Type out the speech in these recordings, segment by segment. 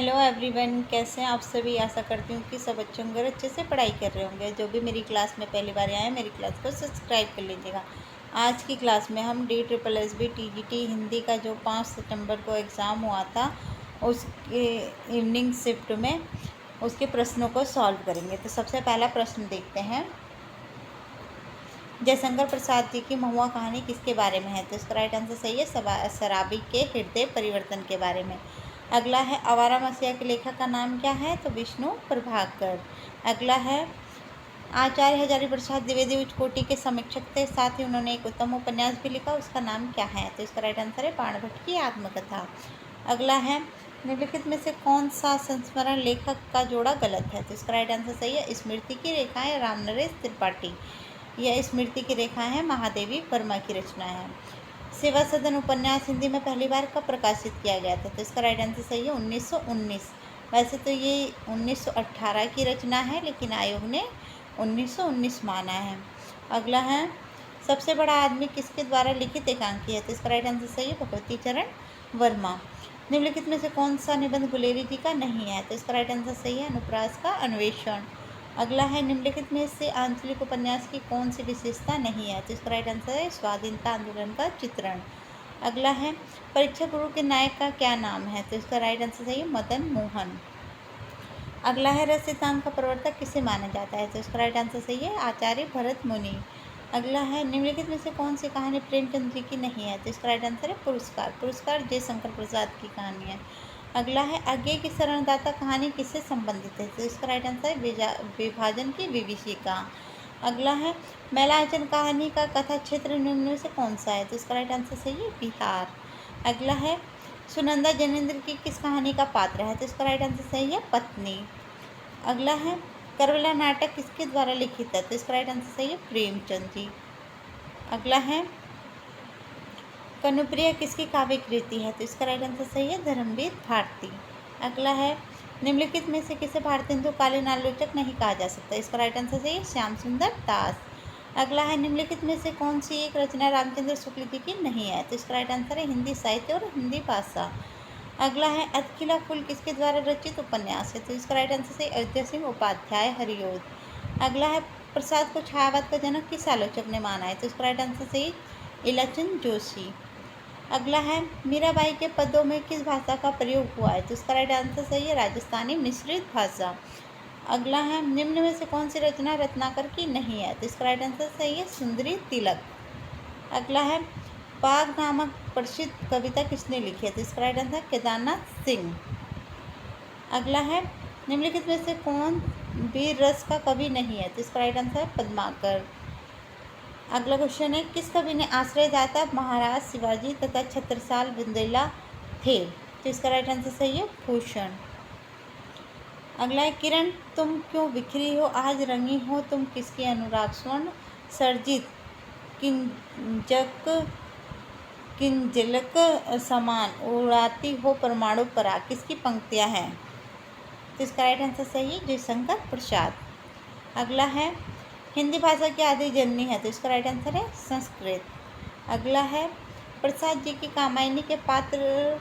Hello everyone, कैसे हैं आप सभी। आशा करती हूँ कि सब अच्छे होंगे और अच्छे से पढ़ाई कर रहे होंगे। जो भी मेरी क्लास में पहली बार आए हैं मेरी क्लास को सब्सक्राइब कर लीजिएगा। आज की क्लास में हम DSSB TGT हिंदी का जो 5 सितंबर को एग्ज़ाम हुआ था उसके इवनिंग शिफ्ट में उसके प्रश्नों को सॉल्व करेंगे। तो सबसे पहला प्रश्न देखते हैं। जयशंकर प्रसाद जी की महुआ कहानी किसके बारे में है? तो इसका राइट आंसर सही है, शराबी के हृदय परिवर्तन के बारे में। अगला है, आवारा मसीहा के लेखक का नाम क्या है? तो विष्णु प्रभाकर। अगला है, आचार्य हजारी प्रसाद द्विवेदी उच्च कोटि के समीक्षक थे, साथ ही उन्होंने एक उत्तम उपन्यास भी लिखा, उसका नाम क्या है? तो इसका राइट आंसर है बाणभट्ट की आत्मकथा। अगला है, निम्नलिखित में से कौन सा संस्मरण लेखक का जोड़ा गलत है? तो इसका राइट आंसर सही है, स्मृति की रेखाएं रामनरेश त्रिपाठी। यह स्मृति की रेखा है महादेवी वर्मा की रचना है। सेवा सदन उपन्यास हिंदी में पहली बार कब प्रकाशित किया गया था? तो इसका राइट आंसर सही है 1919। वैसे तो ये 1918 की रचना है, लेकिन आयोग ने 1919 माना है। अगला है, सबसे बड़ा आदमी किसके द्वारा लिखित एकांकी है? तो इसका राइट आंसर सही है भगवती चरण वर्मा। निम्नलिखित में से कौन सा निबंध गुलेरी जी का नहीं है? तो इसका राइट आंसर सही है अनुप्रास का अन्वेषण। अगला है, निम्नलिखित में से आंचलिक उपन्यास की कौन सी विशेषता नहीं है? तो इसका राइट आंसर है स्वाधीनता आंदोलन का चित्रण। अगला है, परीक्षा गुरु के नायक का क्या नाम है? तो इसका राइट आंसर सही है मदन मोहन। अगला है, रस सिद्धांत का प्रवर्तक किसे माना जाता है? तो इसका राइट आंसर सही है आचार्य भरत मुनि। अगला है, निम्नलिखित में से कौन सी कहानी प्रेमचंद जी की नहीं है? तो इसका राइट आंसर है पुरस्कार। पुरस्कार जयशंकर प्रसाद की कहानी है। अगला है, आज्ञा की शरणदाता कहानी किससे संबंधित है? तो इसका राइट आंसर है विभाजन की विभीषिका। अगला है, मैलांचल कहानी का कथा क्षेत्र निम्न में से कौन सा है? तो इसका राइट आंसर सही है बिहार। अगला है, सुनंदा जैनेन्द्र की किस कहानी का पात्र है? तो इसका राइट आंसर सही है पत्नी। अगला है, करबला नाटक किसके द्वारा लिखित है? तो इसका राइट आंसर सही है प्रेमचंद जी। अगला है, कनुप्रिया किसकी काव्य कृति है? तो इसका राइट आंसर सही है धर्मवीर भारती। अगला है, निम्नलिखित में से किसे भारत हिंदू कालीन आलोचक नहीं कहा जा सकता? इसका राइट आंसर सही है श्याम सुंदर दास। अगला है, निम्नलिखित में से कौन सी एक रचना रामचंद्र शुक्ल जी की नहीं है? तो इसका राइट आंसर है हिंदी साहित्य और हिंदी भाषा। अगला है, अतखिला फूल किसके द्वारा रचित उपन्यास है? तो इसका राइट आंसर सही अयोध्या सिंह उपाध्याय हरिओद। अगला है, प्रसाद को छायावाद का जनक किस आलोचक ने माना है? तो इसका राइट आंसर सही इलाचंद जोशी। अगला है, मीराबाई के पदों में किस भाषा का प्रयोग हुआ है? तो इसका राइट आंसर सही है राजस्थानी मिश्रित भाषा। अगला है, निम्न में से कौन सी रचना रत्नाकर की नहीं है? तो इसका राइट आंसर सही है सुंदरी तिलक। अगला है, बाघ नामक प्रसिद्ध कविता किसने लिखी है? तो इसका राइट आंसर केदारनाथ सिंह। अगला है, निम्नलिखित में से कौन वीर रस का कवि नहीं है? तो इसका राइट आंसर है पद्माकर। अगला क्वेश्चन है, किस कवि ने आश्रयदाता महाराज शिवाजी तथा छत्रसाल बुंदेला थे? तो इसका राइट आंसर सही है भूषण। अगला है, किरण तुम क्यों बिखरी हो आज रंगी हो तुम किसकी अनुराग स्वर्ण सर्जित किंजक किंजलक समान उड़ाती हो परमाणु पराग किसकी पंक्तियां हैं? तो इसका राइट आंसर सही है जयशंकर प्रसाद। अगला है, हिंदी भाषा की आदि जननी है? तो इसका राइट आंसर है संस्कृत। अगला है, प्रसाद जी की कामायनी के पात्र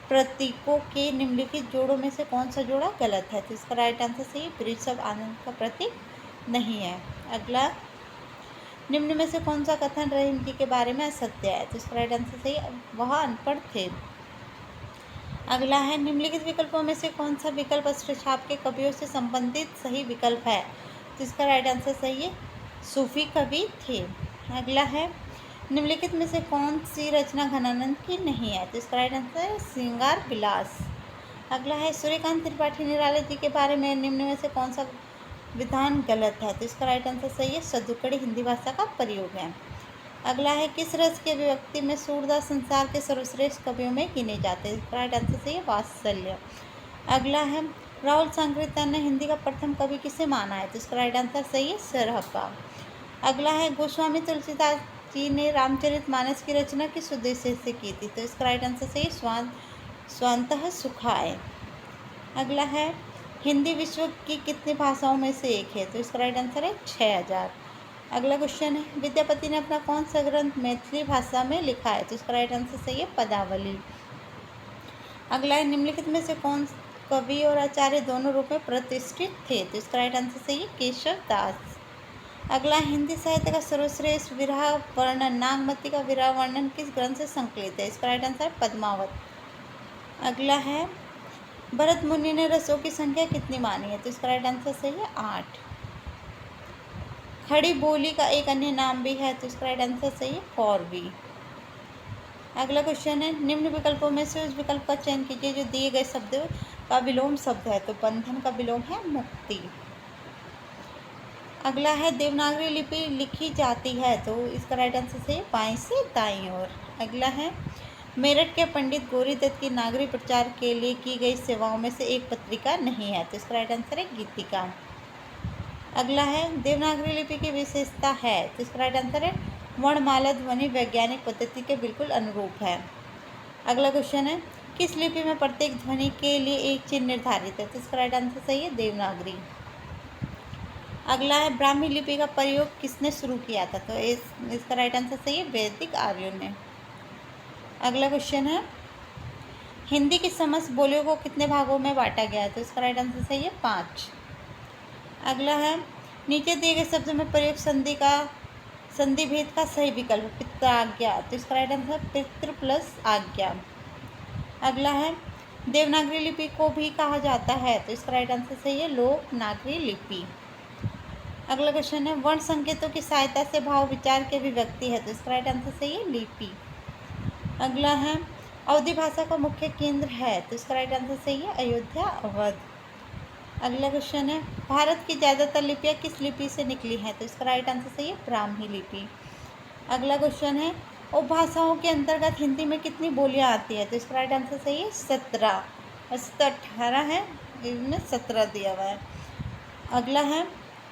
प्रतीकों के निम्नलिखित जोड़ों में से कौन सा जोड़ा गलत है? तो इसका राइट आंसर सही वृषभ आनंद का प्रतीक नहीं है। अगला, निम्न में से कौन सा कथन रहीम जी के बारे में असत्य है? तो इसका राइट आंसर सही वह अनपढ़ थे। अगला है, निम्नलिखित विकल्पों में से कौन सा विकल्प अष्टछाप के कवियों से संबंधित सही विकल्प है? तो इसका राइट आंसर सही है सूफी कवि थे। अगला है, निम्नलिखित में से कौन सी रचना घनानंद की नहीं है? तो इसका राइट आंसर है श्रृंगार विलास। अगला है, सूर्यकांत त्रिपाठी निराला जी के बारे में निम्न में से कौन सा विधान गलत है? तो इसका राइट आंसर सही है सदुकड़ी हिंदी भाषा का प्रयोग है। अगला है, किस रस की अभिव्यक्ति में सूरदास संसार के सर्वश्रेष्ठ कवियों में गिने जाते हैं? इसका राइट आंसर सही है वात्सल्य। अगला है, राहुल सांकृत्यायन ने हिंदी का प्रथम कवि किसे माना है? तो इसका राइट आंसर सही है सरहप्पा। अगला है, गोस्वामी तुलसीदास जी ने रामचरितमानस की रचना किस उद्देश्य से की थी? तो इसका राइट आंसर सही स्वांतः सुखाय। अगला है, हिंदी विश्व की कितनी भाषाओं में से एक है? तो इसका राइट आंसर है 6000। अगला क्वेश्चन है, विद्यापति ने अपना कौन सा ग्रंथ मैथिली भाषा में लिखा है? तो इसका राइट आंसर सही है पदावली। अगला है, निम्नलिखित में से कौन कवि और आचार्य दोनों रूप में प्रतिष्ठित थे? तो इसका राइट आंसर सही है केशव दास। अगला, हिंदी साहित्य का सर्वश्रेष्ठ विरह वर्णन, नागमती का विरह वर्णन किस ग्रंथ से संकलित है? इसका राइट आंसर पद्मावत। अगला है, भरत मुनि ने रसों की संख्या कितनी मानी है? तो इसका राइट आंसर सही है 8। खड़ी बोली का एक अन्य नाम भी है, तो इसका राइट आंसर सही है कौरवी। अगला क्वेश्चन है, निम्न विकल्पों में से उस विकल्प का चयन कीजिए जो दिए गए शब्द का विलोम शब्द है। तो बंधन का विलोम है मुक्ति। अगला है, देवनागरी लिपि लिखी जाती है, तो इसका राइट आंसर सही है बाईं से दाईं ओर। अगला है, मेरठ के पंडित गौरी दत्त की नागरिक प्रचार के लिए की गई सेवाओं में से एक पत्रिका नहीं है, तो इसका राइट आंसर है गीतिका। अगला है, देवनागरी लिपि की विशेषता है, तो इसका राइट आंसर है वर्णमाला ध्वनि वैज्ञानिक पद्धति के बिल्कुल अनुरूप है। अगला क्वेश्चन है, किस लिपि में प्रत्येक ध्वनि के लिए एक चिन्ह निर्धारित है? तो इसका राइट आंसर सही है देवनागरी। अगला है, ब्राह्मी लिपि का प्रयोग किसने शुरू किया था? तो इसका राइट आंसर सही है वैदिक आर्यों ने। अगला क्वेश्चन है, हिंदी की समस्त बोलियों को कितने भागों में बांटा गया है? तो इसका राइट आंसर सही है 5। अगला है, नीचे दिए गए शब्दों में प्रयोग संधि भेद का सही विकल्प पित्राज्ञा, तो इसका राइट आंसर पितृ प्लस आज्ञा। अगला है, देवनागरी लिपि को भी कहा जाता है, तो इसका राइट आंसर सही है लोकनागरी लिपि। अगला क्वेश्चन है, वर्ण संकेतों की सहायता से भाव विचार की अभिव्यक्ति है, तो इसका राइट आंसर सही है लिपि। अगला है, अवधी भाषा का मुख्य केंद्र है, तो इसका राइट आंसर सही है अयोध्या अवध। अगला क्वेश्चन है, भारत की ज़्यादातर लिपियाँ किस लिपि से निकली हैं? तो इसका राइट आंसर सही है ब्राह्मी लिपि। अगला क्वेश्चन है, उपभाषाओं के अंतर्गत हिंदी में कितनी बोलियाँ आती है? तो इसका राइट आंसर सही है 17। वैसे तो 18 है, इनमें 17 दिया हुआ है। अगला है,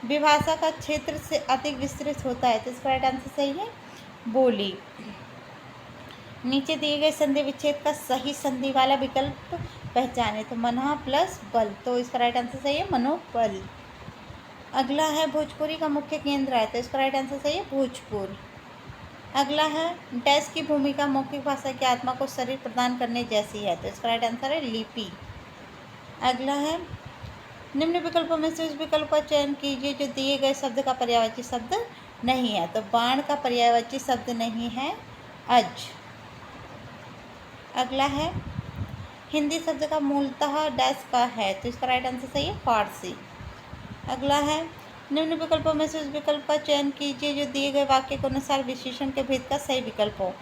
विभाषा का क्षेत्र से अधिक विस्तृत होता है, तो इसका राइट आंसर सही है बोली। नीचे दिए गए संधि विच्छेद का सही संधि वाला विकल्प पहचाने, तो मनहा प्लस बल, तो इसका राइट आंसर सही है मनोबल। अगला है, भोजपुरी का मुख्य केंद्र है, तो इसका राइट आंसर सही है भोजपुर। अगला है, डैश की भूमिका मौखिक भाषा की आत्मा को शरीर प्रदान करने जैसी है, तो इसका राइट आंसर है लिपि। अगला है, निम्न विकल्पों में से उस विकल्प का चयन कीजिए जो दिए गए शब्द का पर्यायवाची शब्द नहीं है। तो बाण का पर्यायवाची शब्द नहीं है अज। अगला है, हिंदी शब्द का मूलतः डैश का है, तो इसका राइट आंसर सही है फारसी। अगला है, निम्न विकल्पों में से उस विकल्प का चयन कीजिए जो दिए गए वाक्य के अनुसार विशेषण के भेद का सही विकल्प हो।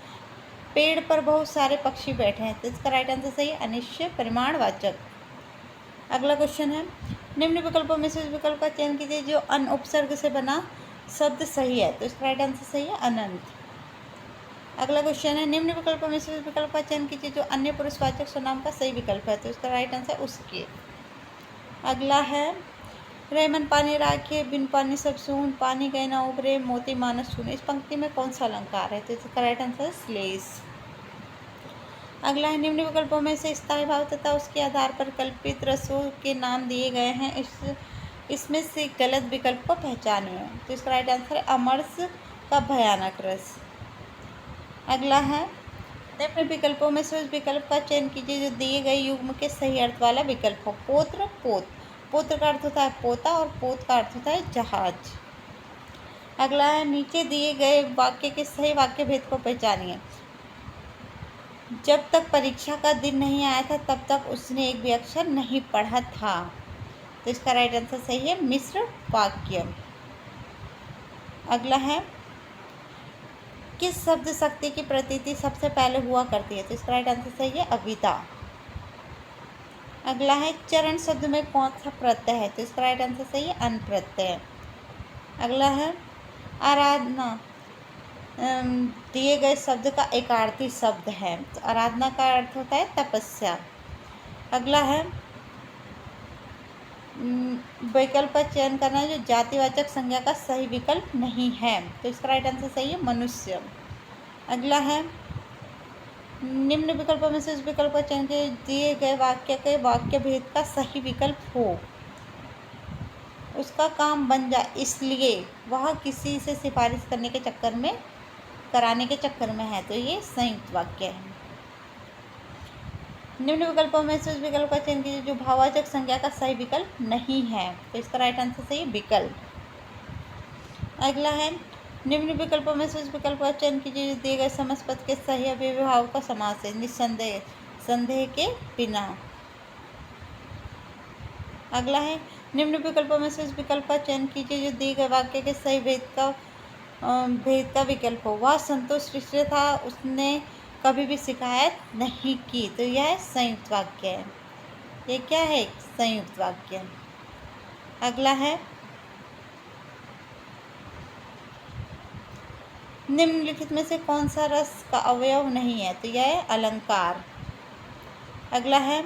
पेड़ पर बहुत सारे पक्षी बैठे हैं, तो इसका राइट आंसर सही है अनिश्चय परिमाणवाचक। अगला क्वेश्चन है, निम्न विकल्पों में से उस विकल्प का चयन कीजिए जो अन उपसर्ग से बना शब्द सही है, तो इसका राइट आंसर सही है अनंत। अगला क्वेश्चन है, निम्न विकल्पों में से उस विकल्प का चयन कीजिए जो अन्य पुरुषवाचक सर्वनाम का सही विकल्प है, तो इसका राइट आंसर उसके। अगला है, रेमन पानी राखे बिन पानी सब सून, पानी गए ना उभरे मोती मानस छूने, इस पंक्ति में कौन सा अलंकार है? तो इसका राइट आंसर श्लेष। अगला है, निम्न विकल्पों में से स्थायी भाव तथा उसके आधार पर कल्पित रसों के नाम दिए गए हैं, इसमें से गलत विकल्प को पहचानिए, तो इसका राइट आंसर है अमरस का भयानक रस। अगला है, निम्न विकल्पों में से उस विकल्प का चयन कीजिए जो दिए गए युग्म के सही अर्थ वाला विकल्प हो। पोत्र पोत, पोत्र का अर्थ होता है पोता और पोत का अर्थ होता है जहाज। अगला है, नीचे दिए गए वाक्य के सही वाक्य भेद को पहचानिए। जब तक परीक्षा का दिन नहीं आया था तब तक उसने एक भी अक्षर नहीं पढ़ा था, तो इसका राइट आंसर सही है मिश्र वाक्य। अगला है, किस शब्द शक्ति की प्रतीति सबसे पहले हुआ करती है? तो इसका राइट आंसर सही है अविदा। अगला है, चरण शब्द में कौन सा प्रत्यय है? तो इसका राइट आंसर सही है अन प्रत्यय। अगला है, आराधना दिए गए शब्द का एकार्थी शब्द है, तो आराधना का अर्थ होता है तपस्या। अगला है, विकल्प का चयन करना है जो जातिवाचक संज्ञा का सही विकल्प नहीं है, तो इसका राइट आंसर सही है मनुष्य। अगला है, निम्न विकल्पों में से उस विकल्प का चयन के दिए गए वाक्य के वाक्य भेद का सही विकल्प हो। उसका काम बन जाए इसलिए वह किसी से सिफारिश कराने के चक्कर में है, तो ये संयुक्त वाक्य है। निम्न विकल्पों में से उस विकल्प का चयन कीजिए जो भाववाचक संज्ञा का सही विकल्प नहीं है। तो इसका राइट आंसर सही है विकल्प। अगला है निम्न विकल्पों में से उस विकल्प का चयन कीजिए जो दिए गए समास पद के सही अव्ययीभाव का समास है। निस्संदेह, संदेह के बिना। अगला है निम्न विकल्पों में से उस विकल्प का चयन कीजिए जो दिए गए वाक्य के सही भेद का विकल्प हो। वह संतोष से था, उसने कभी भी शिकायत नहीं की। तो यह संयुक्त वाक्य है। ये क्या है? संयुक्त वाक्य। अगला है निम्नलिखित में से कौन सा रस का अवयव नहीं है? तो यह है अलंकार। अगला है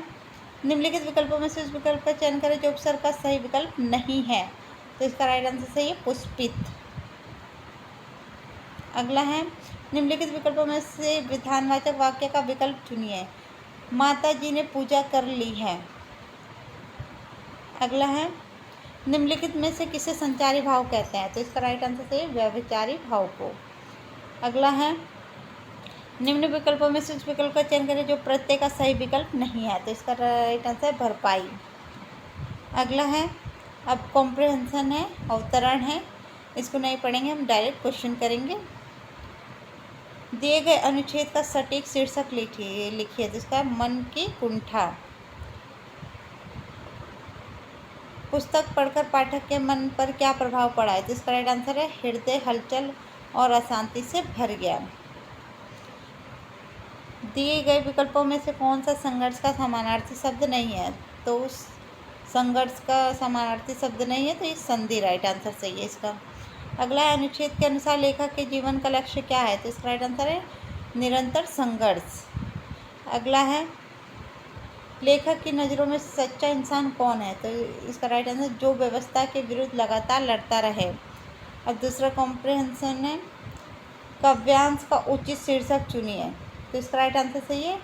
निम्नलिखित विकल्पों में से उस विकल्प का चयन करें जो उपसर्ग का सही विकल्प नहीं है। तो इसका राइट आंसर सही है पुष्पित। अगला है निम्नलिखित विकल्पों में से विधानवाचक वाक्य का विकल्प चुनिए। माता जी ने पूजा कर ली है। अगला है निम्नलिखित में से किसे संचारी भाव कहते हैं? तो इसका राइट आंसर सही है व्यभिचारी भाव को। अगला है निम्न विकल्पों में से उस विकल्प का चयन करें जो प्रत्यय का सही विकल्प नहीं है। तो इसका राइट आंसर है भरपाई। अगला है अब कॉम्प्रिहेंशन है, अवतरण है, इसको नहीं पढ़ेंगे, हम डायरेक्ट क्वेश्चन करेंगे। दिए गए अनुच्छेद का सटीक शीर्षक लिखिए। तो इसका मन की कुंठा। पुस्तक पढ़कर पाठक के मन पर क्या प्रभाव पड़ा है? तो इसका राइट आंसर है हृदय हलचल और अशांति से भर गया। दिए गए विकल्पों में से कौन सा संघर्ष का समानार्थी शब्द नहीं है? तो उस संघर्ष का समानार्थी शब्द नहीं है, तो ये संधि राइट आंसर सही है इसका। अगला है अनुच्छेद के अनुसार लेखक के जीवन का लक्ष्य क्या है? तो इसका राइट आंसर है निरंतर संघर्ष। अगला है लेखक की नज़रों में सच्चा इंसान कौन है? तो इसका राइट आंसर जो व्यवस्था के विरुद्ध लगातार लड़ता रहे। अब दूसरा कॉम्प्रिहेंशन है काव्यांश का उचित शीर्षक चुनिए। तो इसका राइट आंसर सही है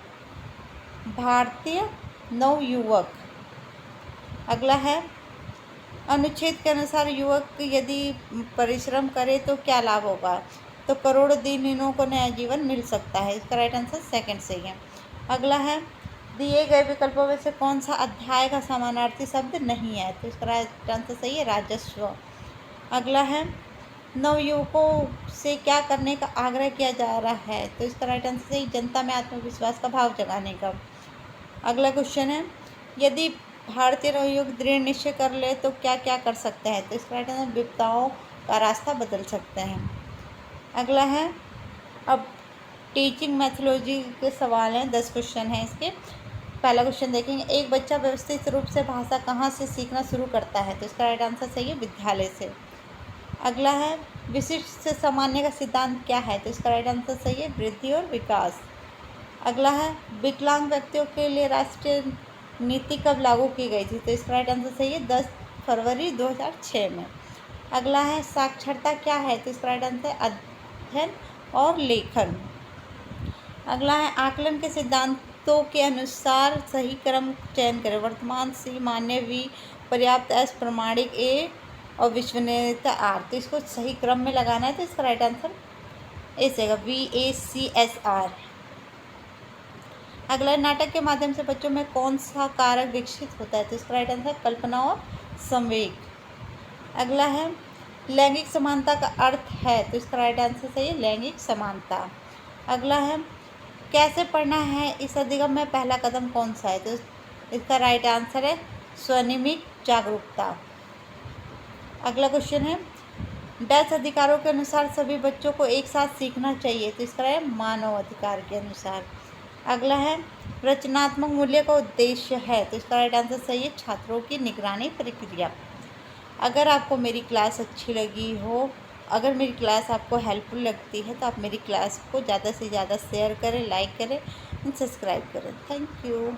भारतीय नवयुवक। अगला है अनुच्छेद के अनुसार युवक यदि परिश्रम करे तो क्या लाभ होगा? तो करोड़ों दीनहीनों को नया जीवन मिल सकता है। इसका राइट आंसर सेकंड सही है। अगला है दिए गए विकल्पों में से कौन सा अध्याय का समानार्थी शब्द नहीं है? तो इसका राइट आंसर सही है राजस्व। अगला है नवयुवकों से क्या करने का आग्रह किया जा रहा है? तो इसका राइट आंसर सही जनता में आत्मविश्वास का भाव जगाने का। अगला क्वेश्चन है यदि भारतीय नवयुवक दृढ़ निश्चय कर ले तो क्या क्या कर सकते हैं? तो इसका राइट आंसर विपदाओं का रास्ता बदल सकते हैं। अगला है अब टीचिंग मैथोलॉजी के सवाल हैं, 10 क्वेश्चन हैं इसके। पहला क्वेश्चन देखेंगे एक बच्चा व्यवस्थित रूप से भाषा कहाँ से सीखना शुरू करता है? तो इसका राइट आंसर सही है विद्यालय से। अगला है विशिष्ट से सामान्य का सिद्धांत क्या है? तो इसका राइट आंसर सही है वृद्धि और विकास। अगला है विकलांग व्यक्तियों के लिए राष्ट्रीय नीति कब लागू की गई थी? तो इसका राइट आंसर सही है 10 फरवरी 2006 में। अगला है साक्षरता क्या है? तो इसका राइट आंसर है अध्ययन और लेखन। अगला है आकलन के सिद्धांतों के अनुसार सही क्रम चयन करें। वर्तमान सी, मान्य वी, पर्याप्त एस, प्रमाणिक ए और विश्वसनीयता आर। तो इसको सही क्रम में लगाना है। तो इसका राइट आंसर ऐसे होगा VACSR। अगला नाटक के माध्यम से बच्चों में कौन सा कारक विकसित होता है? तो इसका राइट आंसर कल्पना और संवेग। अगला है लैंगिक समानता का अर्थ है? तो इसका राइट आंसर सही है लैंगिक समानता। अगला है कैसे पढ़ना है इस अधिगम में पहला कदम कौन सा है? तो इसका राइट आंसर है स्वनिमित जागरूकता। अगला क्वेश्चन है डैश अधिकारों के अनुसार सभी बच्चों को एक साथ सीखना चाहिए। तो इसका है मानव अधिकार के अनुसार। अगला है रचनात्मक मूल्य का उद्देश्य है। तो इसका राइट आंसर सही है छात्रों की निगरानी प्रक्रिया। अगर आपको मेरी क्लास अच्छी लगी हो, अगर मेरी क्लास आपको हेल्पफुल लगती है तो आप मेरी क्लास को ज़्यादा से ज़्यादा शेयर करें, लाइक करें, सब्सक्राइब करें। Thank you.